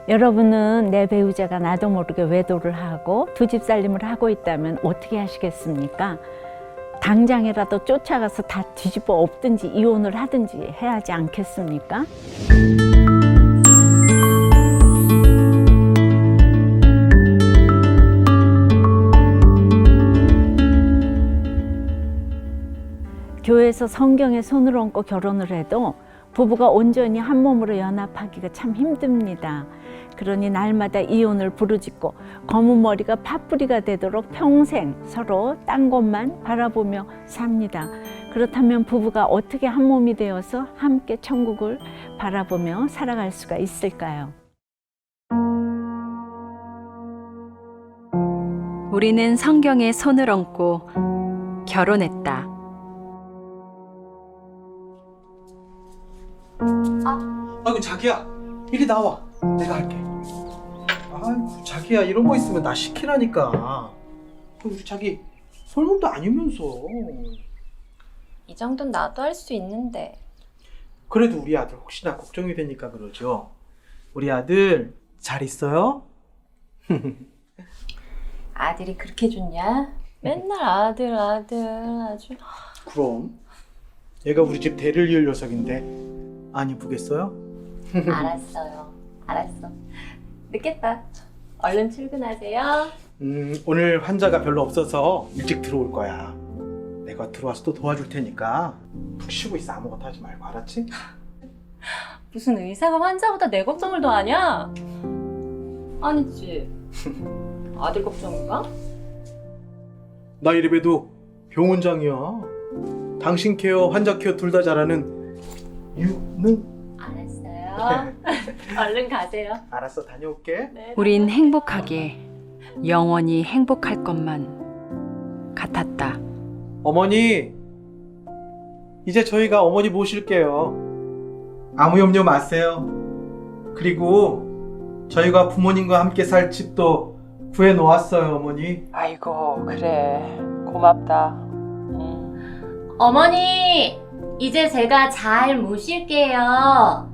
여러분은 내 배우자가 나도 모르게 외도를 하고 두 집 살림을 하고 있다면 어떻게 하시겠습니까? 당장이라도 쫓아가서 다 뒤집어 엎든지 이혼을 하든지 해야 하지 않겠습니까? 교회에서 성경에 손을 얹고 결혼을 해도 부부가 온전히 한 몸으로 연합하기가 참 힘듭니다. 그러니 날마다 이혼을 부르짖고 검은 머리가 팥뿌리가 되도록 평생 서로 딴 것만 바라보며 삽니다. 그렇다면 부부가 어떻게 한 몸이 되어서 함께 천국을 바라보며 살아갈 수가 있을까요? 우리는 성경에 손을 얹고 결혼했다. 아이고 자기야, 이리 나와. 내가 할게. 아이고 자기야, 이런 거 있으면 나 시키라니까. 우리 자기 솔몸도 아니면서. 이 정도는 나도 할 수 있는데. 그래도 우리 아들 혹시나 걱정이 되니까 그러죠. 우리 아들 잘 있어요? 아들이 그렇게 좋냐? 맨날 아들 아주. 그럼 얘가 우리 집 대를 이을 녀석인데 안 이쁘겠어요? 알았어요. 알았어. 늦겠다. 얼른 출근하세요. 오늘 환자가 별로 없어서 일찍 들어올 거야. 내가 들어와서 또 도와줄 테니까 푹 쉬고 있어. 아무것도 하지 말고, 알았지? 무슨 의사가 환자보다 내 걱정을 더 하냐? 아니지. 아들 걱정인가? 나 이래봬도 병원장이야. 당신 케어, 환자 케어 둘 다 잘하는 유능. 알았어요. 얼른 가세요. 알았어, 다녀올게. 네. 우린 행복하게 영원히 행복할 것만 같았다. 어머니, 이제 저희가 어머니 모실게요. 아무 염려 마세요. 그리고 저희가 부모님과 함께 살 집도 구해놓았어요, 어머니. 아이고, 그래. 고맙다. 어머니, 이제 제가 잘 모실게요.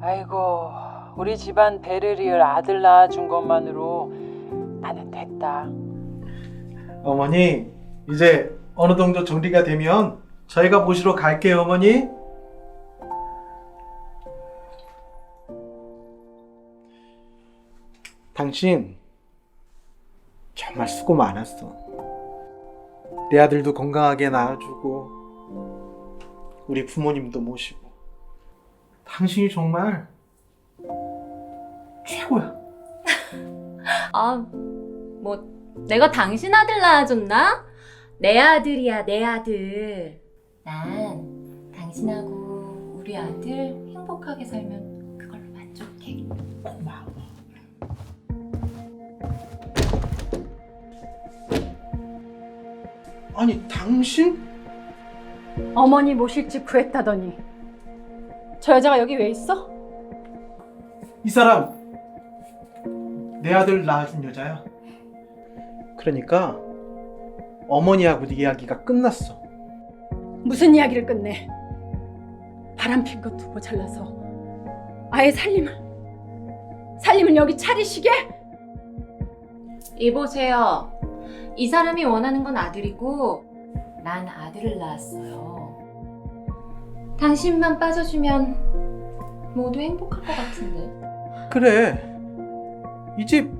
아이고, 우리 집안 배를 이을 아들 낳아준 것만으로 나는 됐다. 어머니, 이제 어느 정도 정리가 되면 저희가 모시러 갈게요, 어머니. 당신 정말 수고 많았어. 내 아들도 건강하게 낳아주고 우리 부모님도 모시고. 당신이 정말 최고야. 뭐 내가 당신 아들 낳아줬나? 내 아들이야, 내 아들. 난 당신하고 우리 아들 행복하게 살면 그걸로 만족해. 고마워. 아니, 당신? 어머니 모실 집 구했다더니 저 여자가 여기 왜 있어? 이 사람 내 아들 낳아준 여자야. 그러니까 어머니하고 네 이야기가 끝났어. 무슨 이야기를 끝내? 바람핀 거 두고 잘라서 아예 살림을 여기 차리시게? 이보세요. 이 사람이 원하는 건 아들이고 난 아들을 낳았어요. 당신만 빠져주면 모두 행복할 것 같은데. 그래, 이 집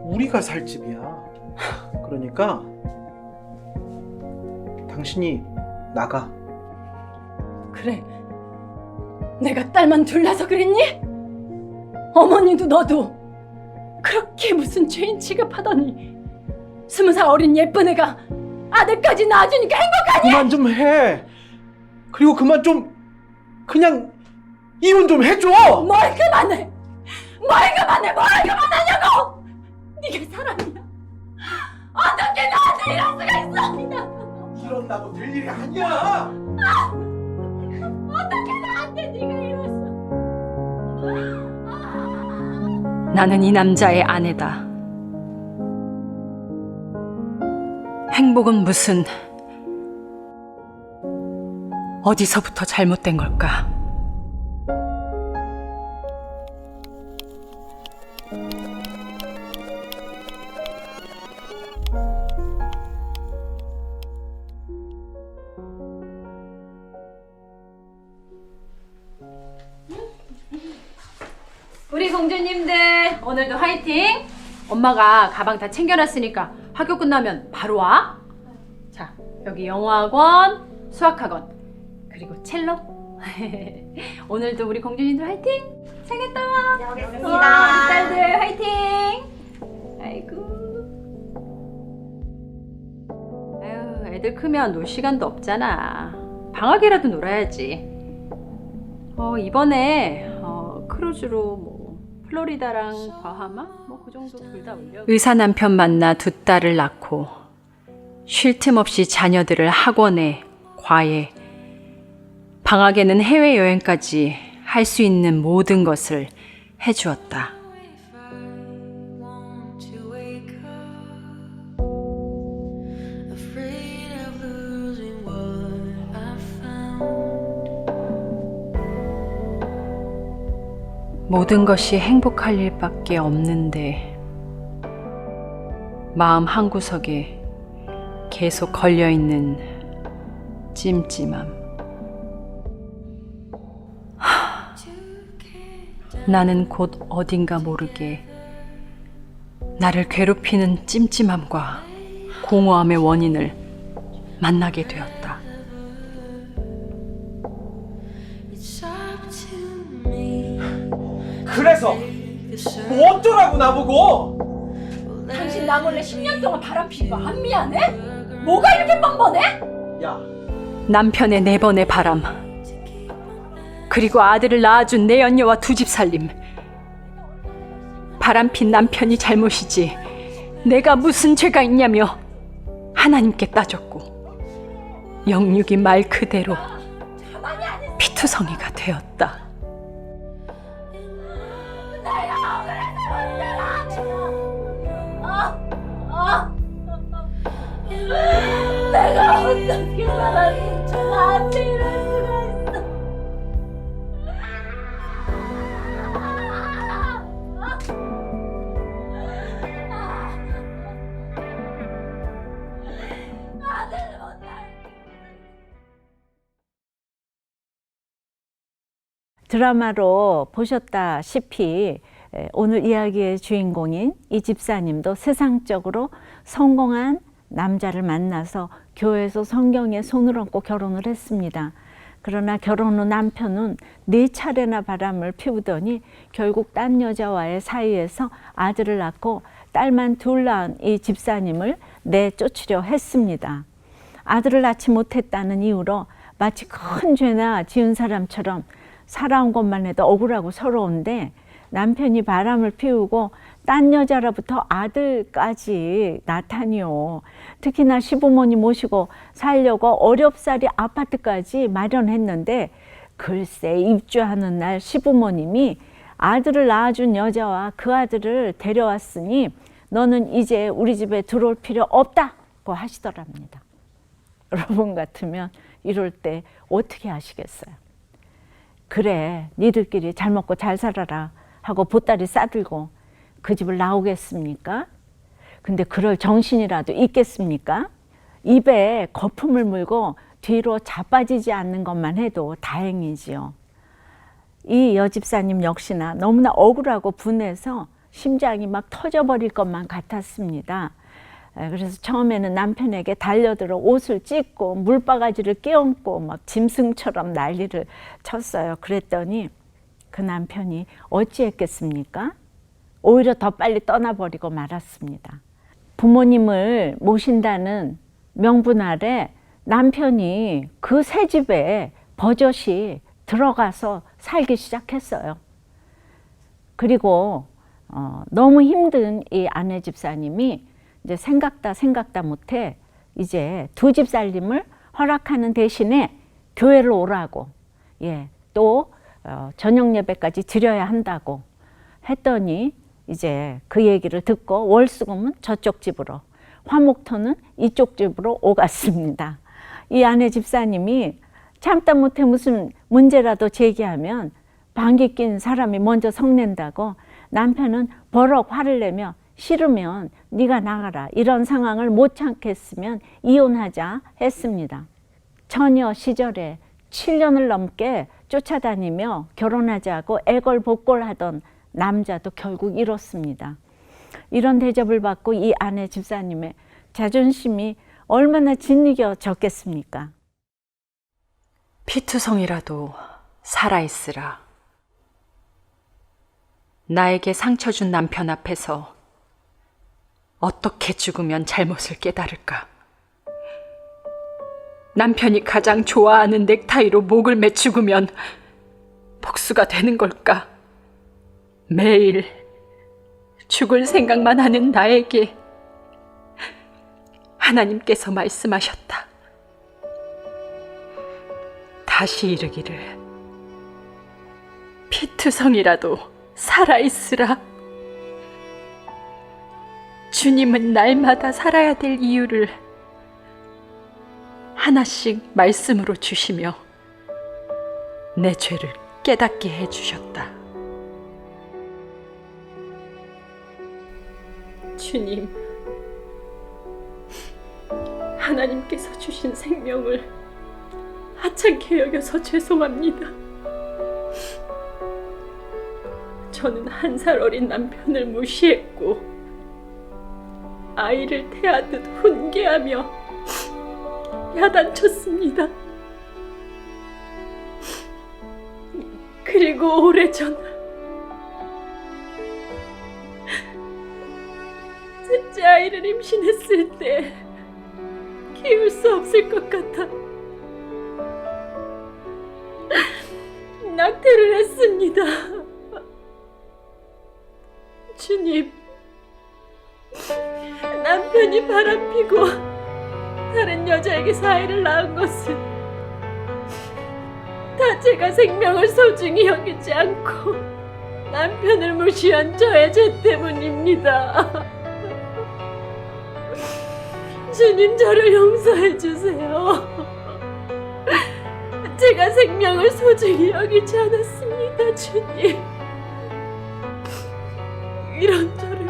우리가 살 집이야. 그러니까 당신이 나가. 그래, 내가 딸만 둘러서 그랬니? 어머니도 너도 그렇게 무슨 죄인 취급하더니 20살 어린 예쁜 애가 아들까지 낳아주니까 행복하니? 그만 좀 해. 그리고 그만 좀 그냥 이혼 좀 해줘. 뭘 그만해! 뭘 그만하냐고! 네가 사람이야. 어떻게 나한테 이럴 수가 있어! 이런다고 될 일이 아니야. 어떻게 나한테 네가 이랬어? 나는 이 남자의 아내다. 행복은 무슨 어디서부터 잘못된 걸까? 우리 공주님들 오늘도 화이팅! 엄마가 가방 다 챙겨놨으니까 학교 끝나면 바로 와. 자, 여기 영어학원, 수학학원, 그리고 첼로. 오늘도 우리 공주님들 화이팅! 생했다 와. 잘 먹겠습니다. 딸들 화이팅! 아이고. 아유, 애들 크면 놀 시간도 없잖아. 방학이라도 놀아야지. 이번에 크루즈로 뭐 플로리다랑 바하마 뭐 그 정도 둘 다 올려. 의사 남편 만나 두 딸을 낳고 쉴 틈 없이 자녀들을 학원에, 과외, 방학에는 해외여행까지 할 수 있는 모든 것을 해주었다. 모든 것이 행복할 일밖에 없는데 마음 한구석에 계속 걸려있는 찜찜함. 나는 곧 어딘가 모르게 나를 괴롭히는 찜찜함과 공허함의 원인을 만나게 되었다. 그래서 뭐 어쩌라고 나보고? 당신 나 몰래 10년 동안 바람 피는 거 안 미안해? 뭐가 이렇게 뻔뻔해? 야, 남편의 4번의 바람, 그리고 아들을 낳아준 내 연녀와 두 집 살림. 바람핀 남편이 잘못이지 내가 무슨 죄가 있냐며 하나님께 따졌고 영육이 말 그대로 피투성이가 되었다. 내가 어떻게 살았는지 나한테 이럴 수가 있어. 드라마로 보셨다시피 오늘 이야기의 주인공인 이 집사님도 세상적으로 성공한 남자를 만나서 교회에서 성경에 손을 얹고 결혼을 했습니다. 그러나 결혼 후 남편은 4차례나 바람을 피우더니 결국 딴 여자와의 사이에서 아들을 낳고 딸만 둘 낳은 이 집사님을 내쫓으려 했습니다. 아들을 낳지 못했다는 이유로 마치 큰 죄나 지은 사람처럼 살아온 것만 해도 억울하고 서러운데 남편이 바람을 피우고 딴 여자로부터 아들까지 낳다니요. 특히나 시부모님 모시고 살려고 어렵사리 아파트까지 마련했는데 글쎄 입주하는 날 시부모님이 아들을 낳아준 여자와 그 아들을 데려왔으니 너는 이제 우리 집에 들어올 필요 없다고 하시더랍니다. 여러분 같으면 이럴 때 어떻게 하시겠어요? 그래, 니들끼리 잘 먹고 잘 살아라 하고 보따리 싸들고 그 집을 나오겠습니까? 근데 그럴 정신이라도 있겠습니까? 입에 거품을 물고 뒤로 자빠지지 않는 것만 해도 다행이지요. 이 여집사님 역시나 너무나 억울하고 분해서 심장이 막 터져버릴 것만 같았습니다. 그래서 처음에는 남편에게 달려들어 옷을 찢고 물바가지를 끼얹고 막 짐승처럼 난리를 쳤어요. 그랬더니 그 남편이 어찌했겠습니까? 오히려 더 빨리 떠나버리고 말았습니다. 부모님을 모신다는 명분 아래 남편이 그 새 집에 버젓이 들어가서 살기 시작했어요. 그리고 너무 힘든 이 아내 집사님이 이제 생각다 못해 이제 두 집 살림을 허락하는 대신에 교회를 오라고, 또 저녁 예배까지 드려야 한다고 했더니 이제 그 얘기를 듣고 월수금은 저쪽 집으로, 화목토는 이쪽 집으로 오갔습니다. 이 아내 집사님이 참다 못해 무슨 문제라도 제기하면 방귀 낀 사람이 먼저 성낸다고 남편은 버럭 화를 내며 싫으면 네가 나가라, 이런 상황을 못 참겠으면 이혼하자 했습니다. 처녀 시절에 7년을 넘게 쫓아다니며 결혼하자고 애걸복걸하던 남자도 결국 이렇습니다. 이런 대접을 받고 이 아내 집사님의 자존심이 얼마나 짓이겨졌겠습니까? 피투성이라도 살아있으라. 나에게 상처 준 남편 앞에서 어떻게 죽으면 잘못을 깨달을까? 남편이 가장 좋아하는 넥타이로 목을 매 죽으면 복수가 되는 걸까? 매일 죽을 생각만 하는 나에게 하나님께서 말씀하셨다. 다시 이르기를 피투성이라도 살아있으라. 주님은 날마다 살아야 될 이유를 하나씩 말씀으로 주시며 내 죄를 깨닫게 해주셨다. 주님, 하나님께서 주신 생명을 하찮게 여겨서 죄송합니다. 저는 1살 어린 남편을 무시했고 아이를 태하듯 훈계하며 야단쳤습니다. 그리고 오래전 셋째 아이를 임신했을 때 키울 수 없을 것 같아 낙태를 했습니다. 주님, 남편이 바람피고 다른 여자에게서 아이를 낳은 것은 다 제가 생명을 소중히 여기지 않고 남편을 무시한 저의 죄 때문입니다. 주님, 저를 용서해 주세요. 제가 생명을 소중히 여기지 않았습니다, 주님. 이런 저를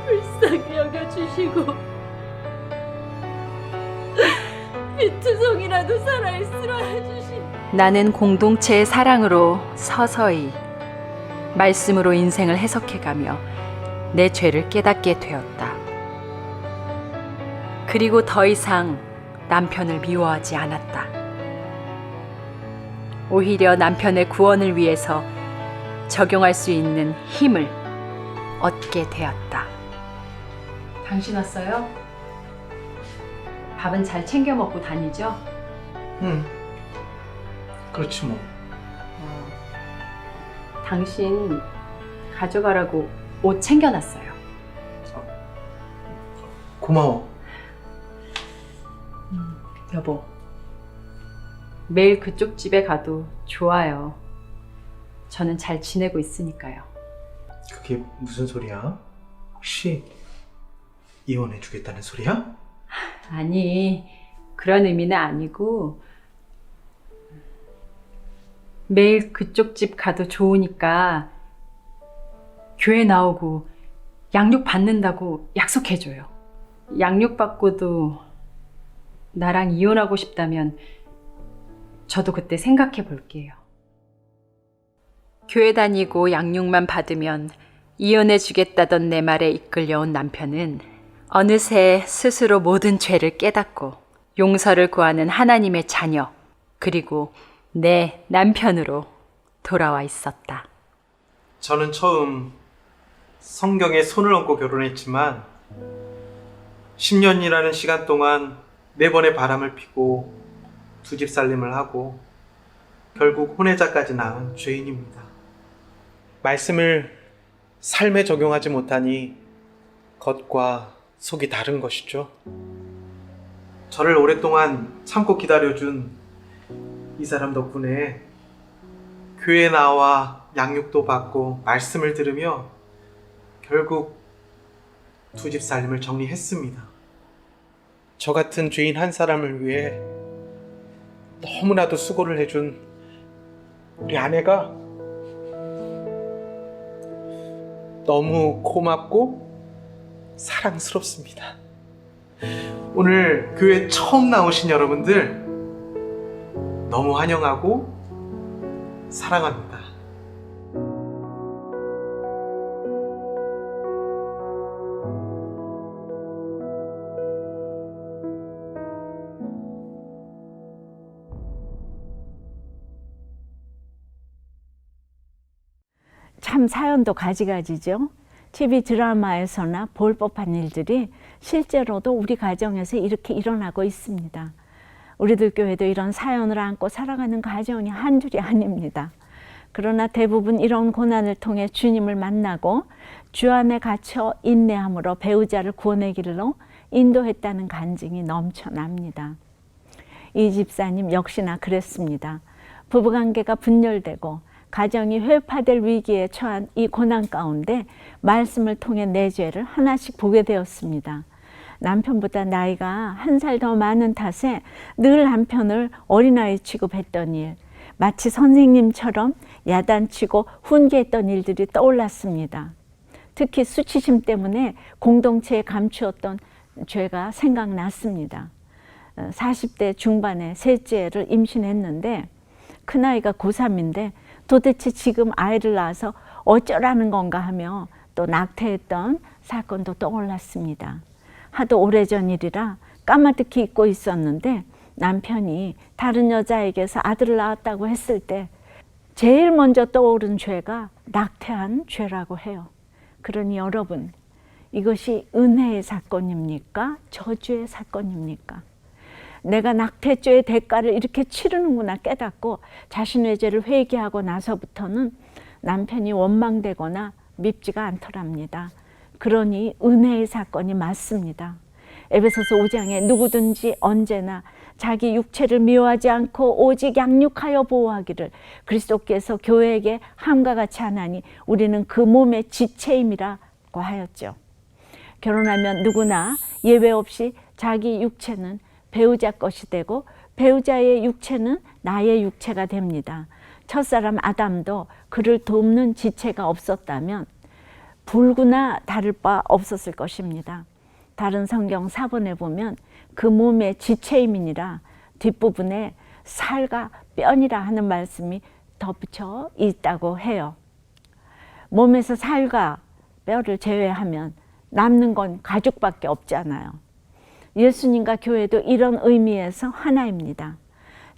불쌍히 여겨주시고 피투성이라도 살아있으라 해주신 나는 공동체의 사랑으로 서서히 말씀으로 인생을 해석해가며 내 죄를 깨닫게 되었다. 그리고 더 이상 남편을 미워하지 않았다. 오히려 남편의 구원을 위해서 적용할 수 있는 힘을 얻게 되었다. 당신 왔어요? 밥은 잘 챙겨 먹고 다니죠? 응. 그렇지 뭐. 당신 가져가라고 옷 챙겨놨어요. 고마워. 여보, 매일 그쪽 집에 가도 좋아요. 저는 잘 지내고 있으니까요. 그게 무슨 소리야? 혹시 이혼해 주겠다는 소리야? 아니, 그런 의미는 아니고 매일 그쪽 집 가도 좋으니까 교회 나오고 양육 받는다고 약속해줘요. 양육 받고도 나랑 이혼하고 싶다면 저도 그때 생각해 볼게요. 교회 다니고 양육만 받으면 이혼해 주겠다던 내 말에 이끌려온 남편은 어느새 스스로 모든 죄를 깨닫고 용서를 구하는 하나님의 자녀, 그리고 내 남편으로 돌아와 있었다. 저는 처음 성경에 손을 얹고 결혼했지만 10년이라는 시간 동안 4번의 바람을 피고 2집 살림을 하고 결국 혼외자까지 낳은 죄인입니다. 말씀을 삶에 적용하지 못하니 겉과 속이 다른 것이죠. 저를 오랫동안 참고 기다려준 이 사람 덕분에 교회에 나와 양육도 받고 말씀을 들으며 결국 두 집 살림을 정리했습니다. 저 같은 죄인 한 사람을 위해 너무나도 수고를 해준 우리 아내가 너무 고맙고 사랑스럽습니다. 오늘 교회 처음 나오신 여러분들 너무 환영하고 사랑합니다. 참 사연도 가지가지죠. TV 드라마에서나 볼 법한 일들이 실제로도 우리 가정에서 이렇게 일어나고 있습니다. 우리들 교회도 이런 사연을 안고 살아가는 가정이 한둘이 아닙니다. 그러나 대부분 이런 고난을 통해 주님을 만나고 주 안에 갇혀 인내함으로 배우자를 구원의 길로 인도했다는 간증이 넘쳐납니다. 이 집사님 역시나 그랬습니다. 부부관계가 분열되고 가정이 회파될 위기에 처한 이 고난 가운데 말씀을 통해 내 죄를 하나씩 보게 되었습니다. 남편보다 나이가 1살 더 많은 탓에 늘 남편을 어린아이 취급했던 일, 마치 선생님처럼 야단치고 훈계했던 일들이 떠올랐습니다. 특히 수치심 때문에 공동체에 감추었던 죄가 생각났습니다. 40대 중반에 셋째를 임신했는데 큰아이가 고3인데 도대체 지금 아이를 낳아서 어쩌라는 건가 하며 또 낙태했던 사건도 떠올랐습니다. 하도 오래전 일이라 까마득히 잊고 있었는데 남편이 다른 여자에게서 아들을 낳았다고 했을 때 제일 먼저 떠오른 죄가 낙태한 죄라고 해요. 그러니 여러분, 이것이 은혜의 사건입니까? 저주의 사건입니까? 내가 낙태죄의 대가를 이렇게 치르는구나 깨닫고 자신의 죄를 회개하고 나서부터는 남편이 원망되거나 밉지가 않더랍니다. 그러니 은혜의 사건이 맞습니다. 에베소서 5장에 누구든지 언제나 자기 육체를 미워하지 않고 오직 양육하여 보호하기를 그리스도께서 교회에게 함과 같이 하나니 우리는 그 몸의 지체임이라고 하였죠. 결혼하면 누구나 예외 없이 자기 육체는 배우자 것이 되고 배우자의 육체는 나의 육체가 됩니다. 첫사람 아담도 그를 돕는 지체가 없었다면 불구나 다를 바 없었을 것입니다. 다른 성경 사본에 보면 그 몸의 지체임이니라 뒷부분에 살과 뼈니라 하는 말씀이 덧붙여 있다고 해요. 몸에서 살과 뼈를 제외하면 남는 건 가죽밖에 없잖아요. 예수님과 교회도 이런 의미에서 하나입니다.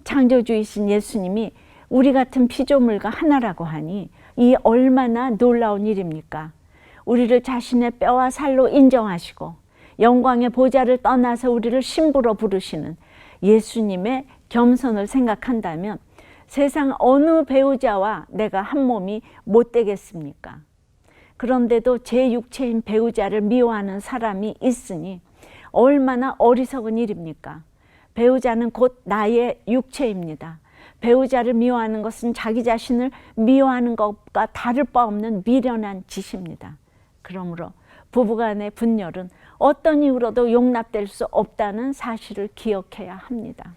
창조주이신 예수님이 우리 같은 피조물과 하나라고 하니 이 얼마나 놀라운 일입니까? 우리를 자신의 뼈와 살로 인정하시고 영광의 보좌를 떠나서 우리를 신부로 부르시는 예수님의 겸손을 생각한다면 세상 어느 배우자와 내가 한 몸이 못 되겠습니까? 그런데도 제 육체인 배우자를 미워하는 사람이 있으니 얼마나 어리석은 일입니까? 배우자는 곧 나의 육체입니다. 배우자를 미워하는 것은 자기 자신을 미워하는 것과 다를 바 없는 미련한 짓입니다. 그러므로 부부간의 분열은 어떤 이유로도 용납될 수 없다는 사실을 기억해야 합니다.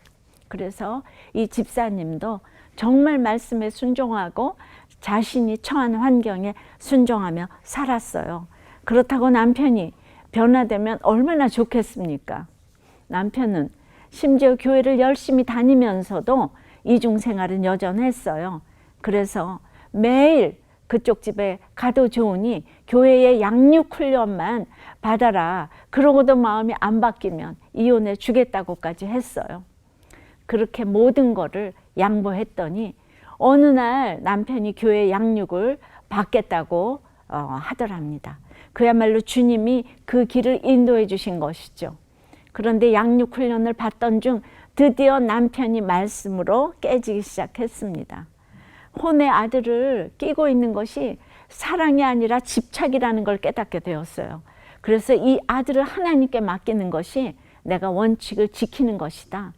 그래서 이 집사님도 정말 말씀에 순종하고 자신이 처한 환경에 순종하며 살았어요. 그렇다고 남편이 변화되면 얼마나 좋겠습니까? 남편은 심지어 교회를 열심히 다니면서도 이중생활은 여전했어요. 그래서 매일 그쪽 집에 가도 좋으니 교회의 양육훈련만 받아라. 그러고도 마음이 안 바뀌면 이혼해 주겠다고까지 했어요. 그렇게 모든 거를 양보했더니 어느 날 남편이 교회 양육을 받겠다고 하더랍니다. 그야말로 주님이 그 길을 인도해 주신 것이죠. 그런데 양육 훈련을 받던 중 드디어 남편이 말씀으로 깨지기 시작했습니다. 혼의 아들을 끼고 있는 것이 사랑이 아니라 집착이라는 걸 깨닫게 되었어요. 그래서 이 아들을 하나님께 맡기는 것이 내가 원칙을 지키는 것이다.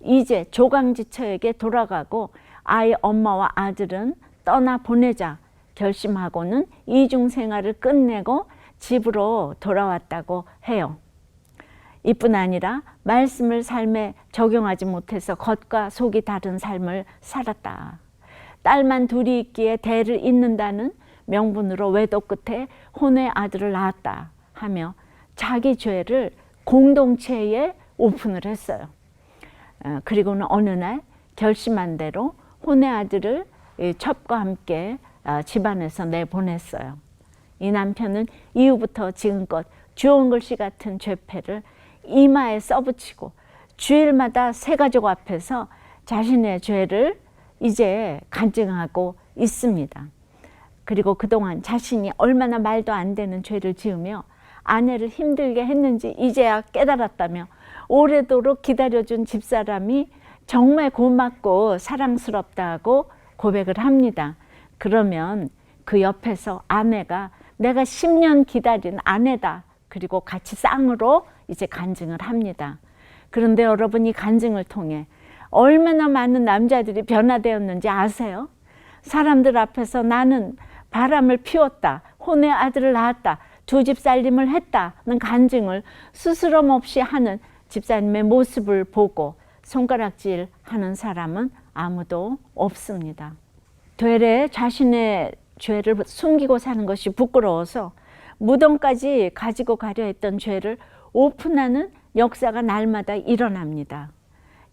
이제 조강지처에게 돌아가고 아이 엄마와 아들은 떠나보내자 결심하고는 이중 생활을 끝내고 집으로 돌아왔다고 해요. 이뿐 아니라 말씀을 삶에 적용하지 못해서 겉과 속이 다른 삶을 살았다. 딸만 둘이 있기에 대를 잇는다는 명분으로 외도 끝에 혼의 아들을 낳았다 하며 자기 죄를 공동체에 오픈을 했어요. 그리고는 어느 날 결심한 대로 혼의 아들을 첩과 함께 집안에서 내보냈어요. 이 남편은 이후부터 지금껏 주홍 글씨 같은 죄패를 이마에 써붙이고 주일마다 새 가족 앞에서 자신의 죄를 이제 간증하고 있습니다. 그리고 그동안 자신이 얼마나 말도 안 되는 죄를 지으며 아내를 힘들게 했는지 이제야 깨달았다며 오래도록 기다려준 집사람이 정말 고맙고 사랑스럽다고 고백을 합니다. 그러면 그 옆에서 아내가 내가 10년 기다린 아내다. 그리고 같이 쌍으로 이제 간증을 합니다. 그런데 여러분, 이 간증을 통해 얼마나 많은 남자들이 변화되었는지 아세요? 사람들 앞에서 나는 바람을 피웠다, 혼의 아들을 낳았다, 두 집 살림을 했다는 간증을 스스럼 없이 하는 집사님의 모습을 보고 손가락질 하는 사람은 아무도 없습니다. 되레 자신의 죄를 숨기고 사는 것이 부끄러워서 무덤까지 가지고 가려 했던 죄를 오픈하는 역사가 날마다 일어납니다.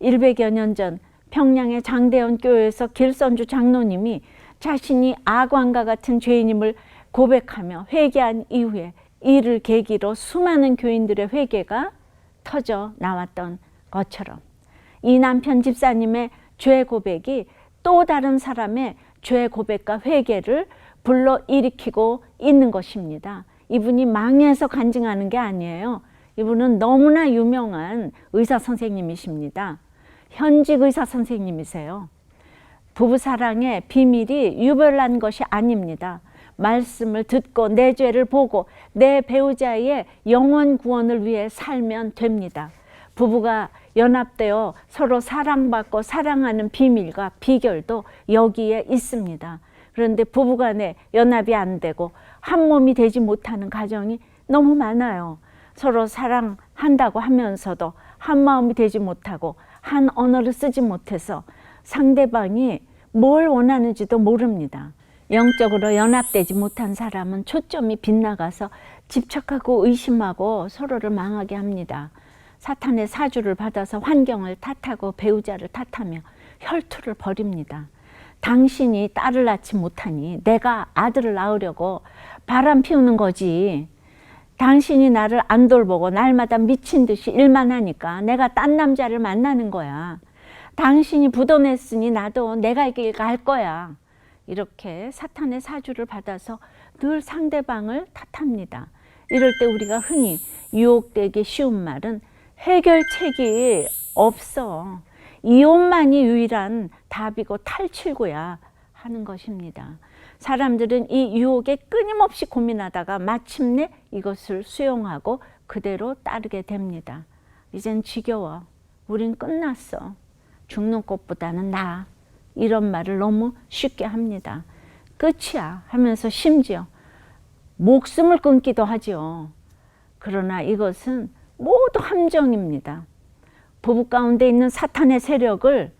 100여 년 전 평양의 장대원 교회에서 길선주 장로님이 자신이 악왕과 같은 죄인임을 고백하며 회개한 이후에 이를 계기로 수많은 교인들의 회개가 터져 나왔던 것처럼 이 남편 집사님의 죄 고백이 또 다른 사람의 죄 고백과 회개를 불러일으키고 있는 것입니다. 이분이 망해서 간증하는 게 아니에요. 이분은 너무나 유명한 의사 선생님이십니다. 현직 의사 선생님이세요. 부부사랑의 비밀이 유별난 것이 아닙니다. 말씀을 듣고 내 죄를 보고 내 배우자의 영원 구원을 위해 살면 됩니다. 부부가 연합되어 서로 사랑받고 사랑하는 비밀과 비결도 여기에 있습니다. 그런데 부부간에 연합이 안 되고 한 몸이 되지 못하는 가정이 너무 많아요. 서로 사랑한다고 하면서도 한 마음이 되지 못하고 한 언어를 쓰지 못해서 상대방이 뭘 원하는지도 모릅니다. 영적으로 연합되지 못한 사람은 초점이 빗나가서 집착하고 의심하고 서로를 망하게 합니다. 사탄의 사주를 받아서 환경을 탓하고 배우자를 탓하며 혈투를 벌입니다. 당신이 딸을 낳지 못하니 내가 아들을 낳으려고 바람 피우는 거지. 당신이 나를 안 돌보고 날마다 미친 듯이 일만 하니까 내가 딴 남자를 만나는 거야. 당신이 부도냈으니 나도 내가 길 갈 거야. 이렇게 사탄의 사주를 받아서 늘 상대방을 탓합니다. 이럴 때 우리가 흔히 유혹되기 쉬운 말은 해결책이 없어. 이혼만이 유일한 답이고 탈출구야 하는 것입니다. 사람들은 이 유혹에 끊임없이 고민하다가 마침내 이것을 수용하고 그대로 따르게 됩니다. 이젠 지겨워. 우린 끝났어. 죽는 것보다는 나아. 이런 말을 너무 쉽게 합니다. 끝이야 하면서 심지어 목숨을 끊기도 하죠. 그러나 이것은 모두 함정입니다. 부부 가운데 있는 사탄의 세력을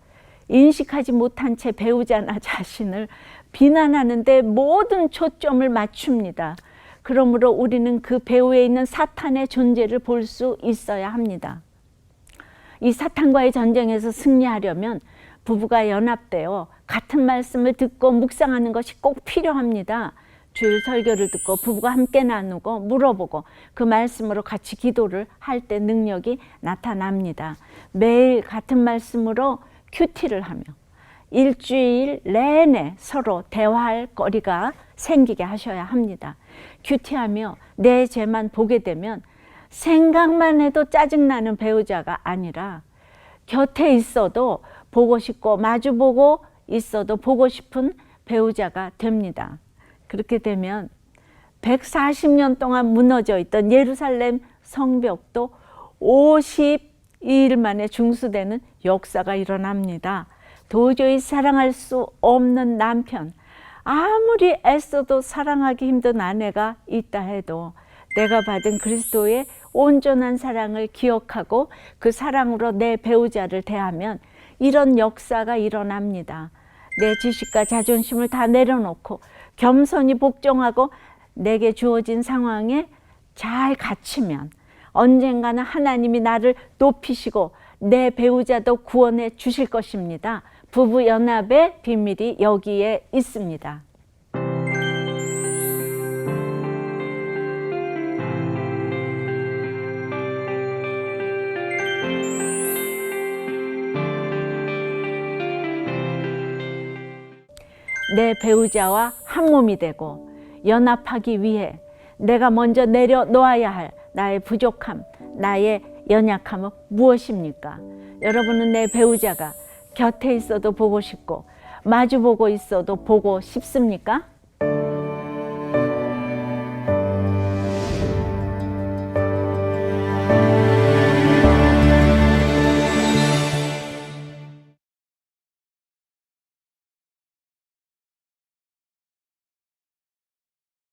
인식하지 못한 채 배우자나 자신을 비난하는 데 모든 초점을 맞춥니다. 그러므로 우리는 그 배후에 있는 사탄의 존재를 볼 수 있어야 합니다. 이 사탄과의 전쟁에서 승리하려면 부부가 연합되어 같은 말씀을 듣고 묵상하는 것이 꼭 필요합니다. 주일 설교를 듣고 부부가 함께 나누고 물어보고 그 말씀으로 같이 기도를 할 때 능력이 나타납니다. 매일 같은 말씀으로 큐티를 하며 일주일 내내 서로 대화할 거리가 생기게 하셔야 합니다. 큐티하며 내 죄만 보게 되면 생각만 해도 짜증나는 배우자가 아니라 곁에 있어도 보고 싶고 마주보고 있어도 보고 싶은 배우자가 됩니다. 그렇게 되면 140년 동안 무너져 있던 예루살렘 성벽도 52일 만에 중수되는 역사가 일어납니다. 도저히 사랑할 수 없는 남편, 아무리 애써도 사랑하기 힘든 아내가 있다 해도 내가 받은 그리스도의 온전한 사랑을 기억하고 그 사랑으로 내 배우자를 대하면 이런 역사가 일어납니다. 내 지식과 자존심을 다 내려놓고 겸손히 복종하고 내게 주어진 상황에 잘 갇히면 언젠가는 하나님이 나를 높이시고 내 배우자도 구원해 주실 것입니다. 부부 연합의 비밀이 여기에 있습니다. 내 배우자와 한 몸이 되고 연합하기 위해 내가 먼저 내려놓아야 할 나의 부족함, 나의 연약함은 무엇입니까? 여러분은 내 배우자가 곁에 있어도 보고 싶고 마주보고 있어도 보고 싶습니까?